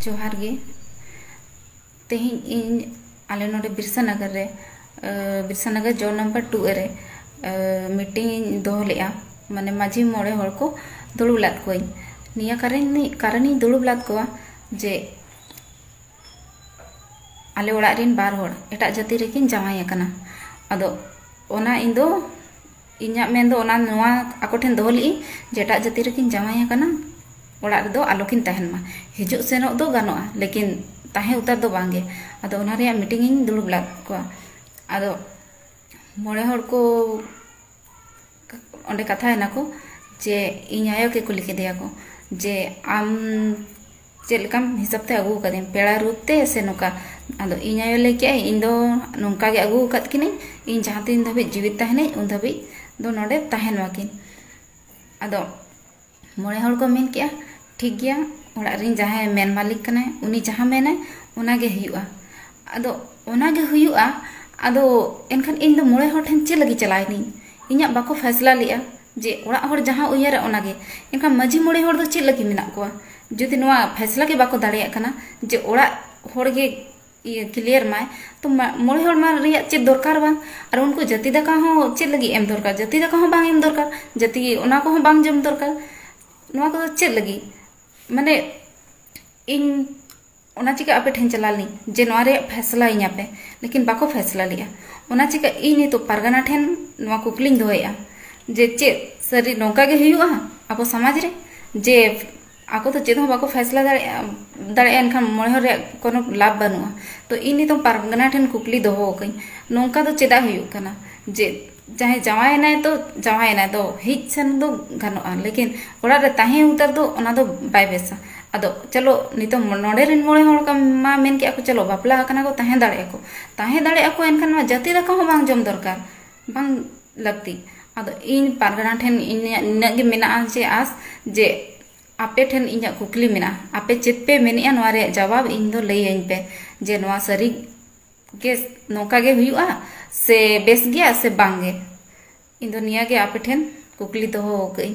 जोहार गे तेहिं इन आले नोडे बिरसा नगर जो नंबर 2 रे मीटिंग दोहो लेआ माने माझी मोड़े हर को दुड़ुब लाद कोई निया कारण दुड़ुब लाद कोआ जे आले ओड़ा रिन बार होड़ एटा जाति रेकिन जावाई अकना अदो ओना इंदो इन्या मेन दो ओना नोआ आको ठेन दोहो ली जे एटा जाति रेकिन जावाई अकना ओड़ा रेदो आलोकिन तहन मा हिजुग सेनोग दो गानोआ लेकिन ताहे उतार दो बांगे अदो ओना रेया मीटिंग इन दुड़ुब लाद कोआ अदो मोड़े हर को ओंडे कथा है ना को जे इन आयो के कुली केदेया को जे आम चेलकम हिसाब ते अगू कदिन पेड़ा रूपते से नोका अदो इन आयो ले के इन दो नोंका गे अगू कत किनी इन जहां तीन धबी जीवित तहने उन धबी दो नोडे तहन वाकिन अदो मोड़े हर को मेन किया ठीक गया ओड़ा रिन जहां मेन मालिक कने उनी जहां मेने ओना गे हुआ अदो ओना गे हुआ अदो एनखान इन दो मोड़े हर ठेन चे लगी चलाइनी इन्या बाको फैसला लिया जे ओड़ा हर जहां उयरे ओना गे एनखान माझी मोड़े हर दो चे लगी मेना कोआ जुदी नोआ फैसला के बाको दाड़िया कना जे ओड़ा हर गे क्लियर माय तो मोड़े हर मा रिया चे दरकार बांग और उनको जाति दाका हो चे लगी एम दरकार जाति दाका हो बांग एम दरकार जाति ओना को हो बांग जम दरकार नोआ को चे लगी माने इन ओना चिका आपे ठेन चलालनी जे नोआ रे फैसला इन्या पे लेकिन बाको फैसला लिया ओना चिका इन तो पारगाना ठेन नोआ कुकलिंग दोया जे चे सरी नोका गे हुआ आपो समाज रे जे आको तो चेद हो बाको फैसला दाड़े एनखान मोड़े हर कोनो लाभ बनुआ तो इन तो पारगाना ठेन कुकली दोहो कई नोंका तो चेदा हुयु कना जे चाहे जावायना तो हिज सन दो गानोआ लेकिन ओड़ा रे ताहे उतर दो ओना दो बाय बेसा अदो चलो नितो नोडे रिन मोड़े हर का मा मेन के ako चलो बापला कना को ताहे दाड़े ako एनखान मा जाति दाका हो बांग जम दरकार बांग लगती अदो इन पारगाना ठेन इन गे मेना जे आस जे आपे ठेन इन्या कुकली मेना आपे चेत पे मेनिया नोआ रे जवाब इन दो लई आइन पे जे नोआ सरी के नोका गे हुआ से बेस गया से बांगे इन दो निया गे आपे ठेन कुकली दोहो कई।